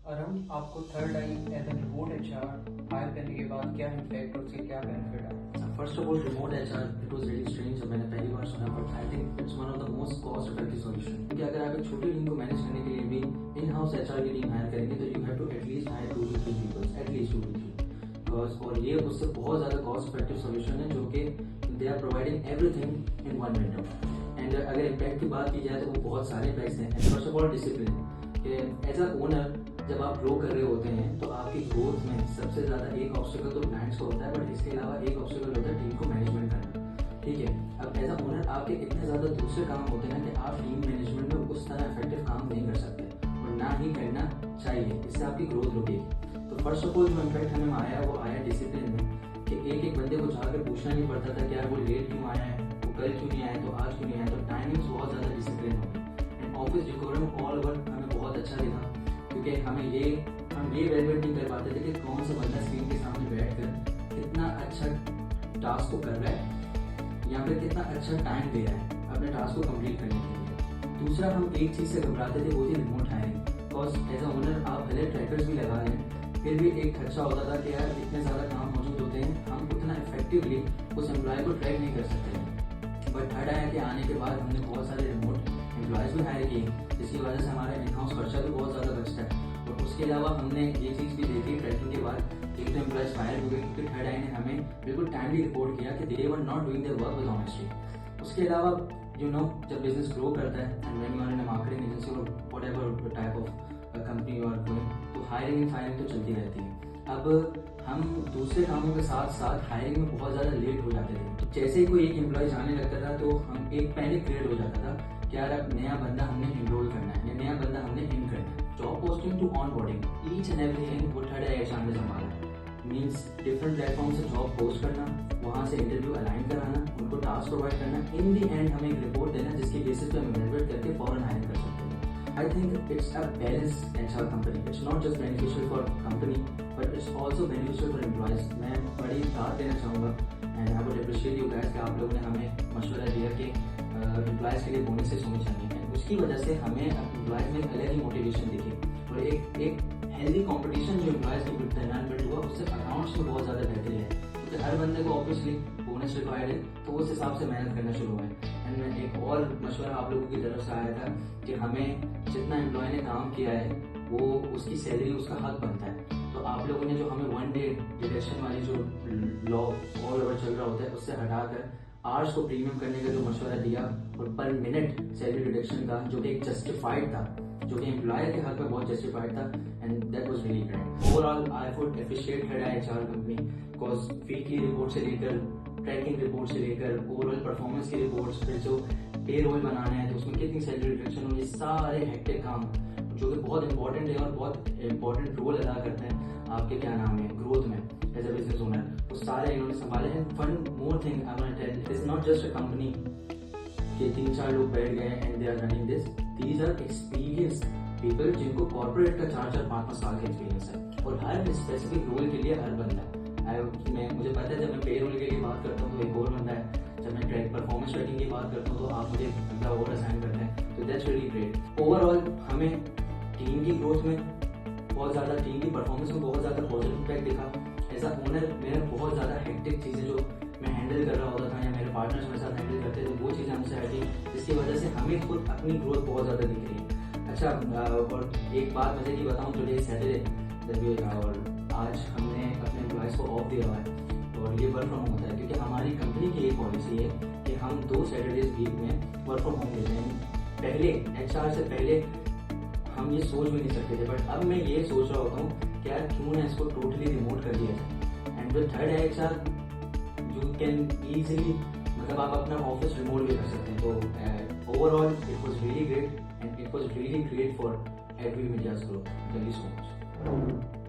अरुण, आपको third eye as an remote HR hire करने के बाद क्या इम्पैक्ट और उसके क्या बेनिफिट है? First of all remote HR it was really strange जब मैंने पहली बार सुना, but I think it's one of the most cost effective solution. क्योंकि अगर आप एक छोटी टीम को मैनेज करने के लिए भी इन हाउस एचआर की टीम हायर करेंगे तो you have to at least hire 2 to 3 peoples, at least 2 to 3। और ये उससे बहुत ज्यादा कॉस्ट इफेक्टिव सॉल्यूशन है जो कि they are providing everything in one window. And अगर इम्पैक्ट की बात की जाए तो वो बहुत सारे इम्पैक्ट्स हैं। First of all discipline, as a owner जब आप ग्रो कर रहे होते हैं तो आपकी ग्रोथ में सबसे ज्यादा एक ऑब्स्टिकल तो क्लाइंट्स को होता है, बट इसके अलावा एक ऑब्स्टिकल होता है टीम को मैनेजमेंट करना। ठीक है, अब एज अ ओनर आपके इतने ज्यादा दूसरे काम होते हैं कि आप टीम मैनेजमेंट में उस तरह इफेक्टिव काम नहीं कर सकते और ना ही करना चाहिए, इससे आपकी ग्रोथ रुकेगी। तो फर्स्ट ऑफ ऑल जो इम्पैक्ट हमें आया वो आया डिसिप्लिन में, कि एक एक बंदे को जाकर पूछना नहीं पड़ता था कि यार वो लेट क्यों आया है, वो कल क्यों नहीं आया, तो आज क्यों नहीं आया। तो टाइमिंग्स बहुत ज्यादा डिसिप्लिन हो गई। And office decorum all over हमें बहुत अच्छा दिखा, क्योंकि हम ये वैल्यूएट नहीं कर पाते थे कि कौन सा बंदा स्क्रीन के सामने बैठकर कितना अच्छा टास्क को कर रहा है या फिर कितना अच्छा टाइम दे रहा है अपने टास्क को कंप्लीट करने के लिए। दूसरा, हम एक चीज से घबराते थे, वो थी remote hiring. Because as a owner आप भले ट्रैकर्स भी लगा लें, फिर भी एक खर्चा होता था कि यार इतने ज्यादा काम मौजूद होते हैं, हम उतना इफेक्टिवली उस एम्प्लॉय को ट्रैक नहीं कर सकते। बट थर्ड आया कि आने के बाद हमने बहुत सारे रिमोट एम्प्लॉयज भी हायर किए, जिसकी वजह से हमारा इन हाउस खर्चा भी बहुत ज्यादा बचता है। और उसके अलावा हमने ये चीज़ भी देखी ट्रैकिंग के बाद, एक तो एम्प्लॉयज फायर हुए क्योंकि थर्ड आई ने हमें बिल्कुल टाइमली रिपोर्ट किया कि they were not doing their work with honesty. उसके अलावा जब बिजनेस ग्रो करता है and when you are in a marketing agency और whatever type of company you are doing, तो हायरिंग एंड फायरिंग तो चलती रहती है। अब हम दूसरे कामों के साथ साथ हायरिंग में बहुत ज़्यादा लेट हो जाते थे। जैसे ही कोई एक एम्प्लॉय जाने लगता था तो हम एक पैनिक क्रिएट हो जाता था कि यार अब नया बंदा हमने एनरोल करना है या नया बंदा हमने इन करना है। Job posting to onboarding, each and everything वो थर्ड आई एचआर ने संभाला। मीन्स डिफरेंट प्लेटफॉर्म से जॉब पोस्ट करना, वहाँ से इंटरव्यू अलाइन कराना, उनको टास्क प्रोवाइड करना, इन दी एंड हमें एक रिपोर्ट देना जिसकी बेसिस पे हम इवैल्यूएट करके फौरन हायर कर सकते हैं। I think it's a balanced HR company. It's not just beneficial for company, but it's also beneficial for employees. मैं बड़ी बात देना चाहूँगा and I would appreciate you guys कि आप लोगों ने हमें मशवरा दिया कि एम्प्लॉयज़ के लिए बोनसेस होनी चाहिए। उसकी वजह से हमें एम्प्लॉयज़ में एक अलग ही मोटिवेशन दिखी और एक हेल्दी कॉम्पिटिशन जो एम्प्लॉयज़ के दरमियान बिल्ड हुआ, उससे अकाउंट्स में बहुत ज़्यादा बेहतरी है, क्योंकि हर बंदे को ऑब्वियसली बोनस रिक्वायर्ड है, तो उस हिसाब से मेहनत करना शुरू हुआ है। एंड एक और मशवरा आप लोगों की तरफ से आया था कि हमें जितना एम्प्लॉय ने काम किया है वो उसकी सैलरी उसका हक बनता है। तो आप लोगों ने जो हमें 1 डे डिडक्शन वाली जो लॉ ऑल ओवर चल रहा होता है उससे हटाकर आवर्स को प्रीमियम करने का जो मशवरा दिया और पर मिनट सैलरी डिडक्शन का, जो कि एक जस्टिफाइड था, जो कि एम्प्लॉयर के हक में बहुत जस्टिफाइड था, and that was really great. Overall I would appreciate third eye HR company because weekly report से लेकर ट्रैकिंग रिपोर्ट से लेकर ओवरऑल परफॉर्मेंस की रिपोर्ट्स, फिर जो पे रोल बनाना है तो उसमें कितनी सैलरी रिडक्शन हो, ये सारे हेक्टिक काम जो कि बहुत इंपॉर्टेंट है और बहुत इंपॉर्टेंट रोल अदा करते हैं आपके क्या नाम है ग्रोथ में एज अ बिजनेस ओनर, वो सारे इन्होंने संभाले हैं। One more thing I want to tell, it is not just a company के 3-4 लोग बैठ गए and they are running this, these are experienced people जिनको कॉर्पोरेट का 4-4, 5-5 साल का एक्सपीरियंस है और हर स्पेसिफिक रोल के लिए हर बंदा मुझे पता है। जब मैं पे रोल के लिए बात करता हूँ तो एक और बंदा है, जब मैं ट्रैक परफॉर्मेंस ट्रैकिंग की बात करता हूँ तो आप मुझे बंदा और असाइन करते हैं, तो दैट्स रियली ग्रेट। ओवरऑल हमें टीम की ग्रोथ में बहुत ज़्यादा, टीम की परफॉर्मेंस में बहुत ज़्यादा पॉजिटिव इम्पैक्ट दिखा। एज अ ओनर मेरा बहुत ज़्यादा हेक्टिक चीज़ें जो मैं हैंडल कर रहा होता था या मेरे पार्टनर्स मेरे साथ हैंडल करते थे वो चीज़ें हमसे हटी, जिसकी वजह से हमें खुद अपनी ग्रोथ बहुत ज़्यादा दिख रही है। अच्छा, और एक बात मजे की बताऊँ, टुडे सैटरडे और आज हमने अपने एम्प्लॉयज़ को ऑफ दिया हुआ है और ये वर्क फ्रॉम होता है, क्योंकि हमारी कंपनी की ये पॉलिसी है कि हम 2 सैटरडेज वीक में वर्क फ्रॉम होम देते हैं। पहले एचआर से पहले हम ये सोच भी नहीं सकते थे, बट अब मैं ये सोच रहा होता हूँ कि यार क्यों ना इसको टोटली रिमोट कर दिया जाए। And with third HR you can easily, मतलब आप अपना ऑफिस रिमोट भी कर सकते हैं। तो overall it was really great and it was really great for every media's growth. Thank you so much.